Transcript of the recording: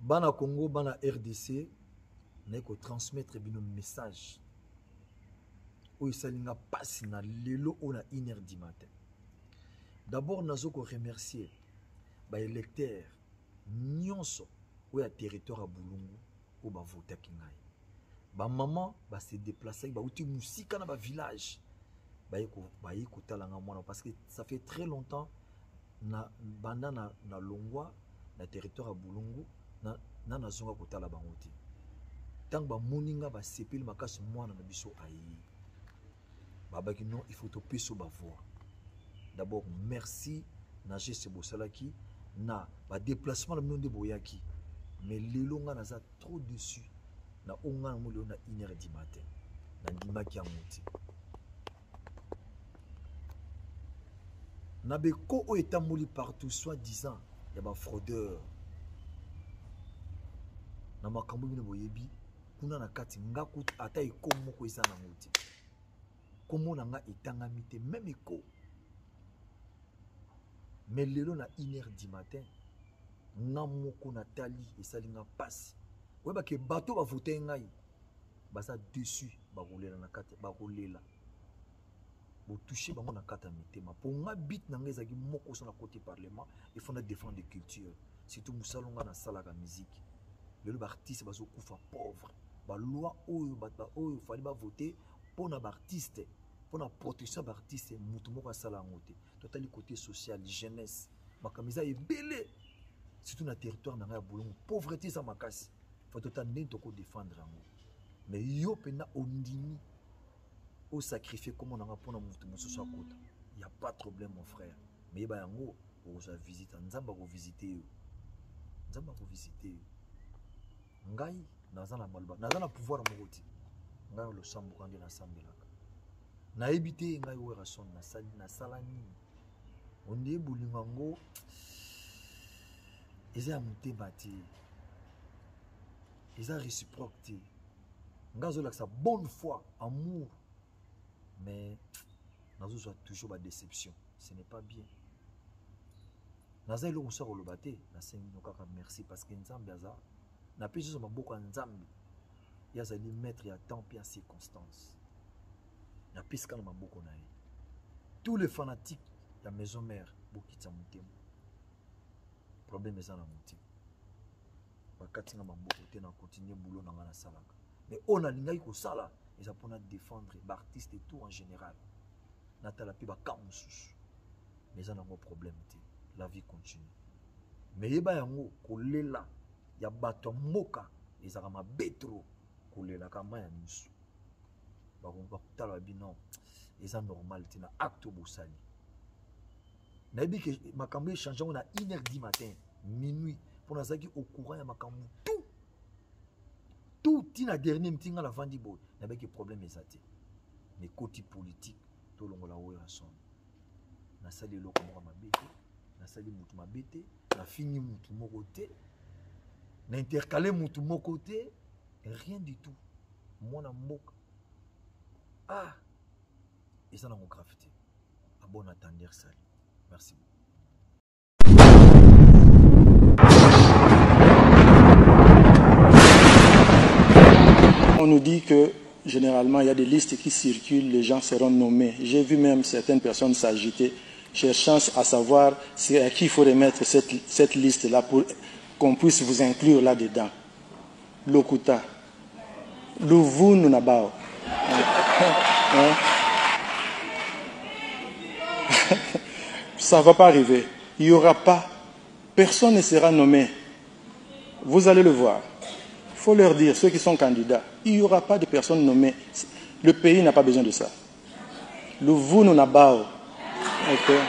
Bana Congo, bana RDC, n'a qu'à transmettre un message. Où il s'aligne passe na lelo on a 1h du matin. D'abord, nous allons remercier les électeurs, nyonso, où il y a territoire à Boulungu, où il y a voté Kingaï. Maman va se déplacer, va outil musique dans le village. Parce que ça fait très longtemps, na Longwa, na territoire à Boulungu, na zonga kota la bangoti. Tant que moninga va sepil makas moi na biso ayi. Babaki non, il faut te peso ba voix. D'abord merci na geste bosalaki na ba déplacement le monde de boyaki. Mais lelonga na za trop dessus. Na onga na molo na 1h du matin. Na ndimaki ya moti. Na beko o etamoli partout soit disant il y a ba fraudeur. Na makambo bino boyebi kuna na kati ngaku ata ikomo ko isa na moti. Komo na nga etangami te même eko. Mais lelo na 1h du matin nga moko Nathalie esalinga passe. Ouais ba ke bateau ba voter ngai. Ba ça dessus ba rouler na kati ba rouler là. Bo toucher bango na kata mitema. Pour nga bit na nga ezaki moko so na côté parlement, il faut na défendre des cultures. Surtout musalonga na sala la musique. Le artiste bazo kufa pauvre. Ba loi oyo ba oyo fali ba voter pour na artiste, pour la protection d'artiste mutu moko sala ngote. Totali côté social, jeunesse, makamisa ebele. Surtout na territoire na Boulungu, pauvreté ça makasi. Faut total n'entoko défendre ngo. Mais yo pena ondimi au sacrifier comme on a pour na mutu mosusu akota. Il y a pas de problème mon frère. Mais ba yango oza visiter nzamba ko visiter. Nzamba ko visiter. Ngai nazana malba, nazana pouvoir mokoti. Ngai lo sambu kandi na sambelaka. Na ebité ngai wera son na salani. On est boulingango. Ils ont monté bâti. Ils ont réciproqué. Ngai zo sa bonne foi, amour. Mais nazo soit toujours ba déception. Ce n'est pas bien. Naza ilo musa ko lobate, na sengi nokaka merci parce que nzambe aza na pesi so maboko nzambe. Ya zali mettre ya temps et en circonstances. Na pesi kana maboko na ye. Tous les fanatiques de la maison mère bokitsa mutema. Problème est na mutema. Bakati na maboko te na continuer boulot na ngana salaka. Mais on a lingai ko sala, ils a pour défendre l'artiste et tout en général. Natala pi ba kamususu. Mais ça n'a pas de problème te. La vie continue. Mais yeba yango kolela ya bato moka ezaka mabetro kolela kama ya misu. Ba tala bino eza normal te na acte bosali. Na yebi ke makambo e changer on a 1h du matin, minuit pour na zaki au courant ya makambo tout tina dernier meeting la vandi boy na yebi ke problème ezate. Mais côté politique to longola oyo son. Na sali loko mo mabete. Na sali mutu mabete, na fini mutu moko te, na intercalé mutu moko te, rien du tout. Mona mboka. Ah, et ça n'a pas graffité. À bon attendre sali. Merci beaucoup. On nous dit que généralement il y a des listes qui circulent, les gens seront nommés. J'ai vu même certaines personnes s'agiter, cherchant à savoir à qui il faut remettre cette liste-là pour qu'on puisse vous inclure là-dedans. Lokuta. Louvu Nunabao. Ça ne va pas arriver. Il n'y aura pas. Personne ne sera nommé. Vous allez le voir. Il faut leur dire, ceux qui sont candidats, il n'y aura pas de personnes nommées. Le pays n'a pas besoin de ça. Louvu Nunabao. Okay.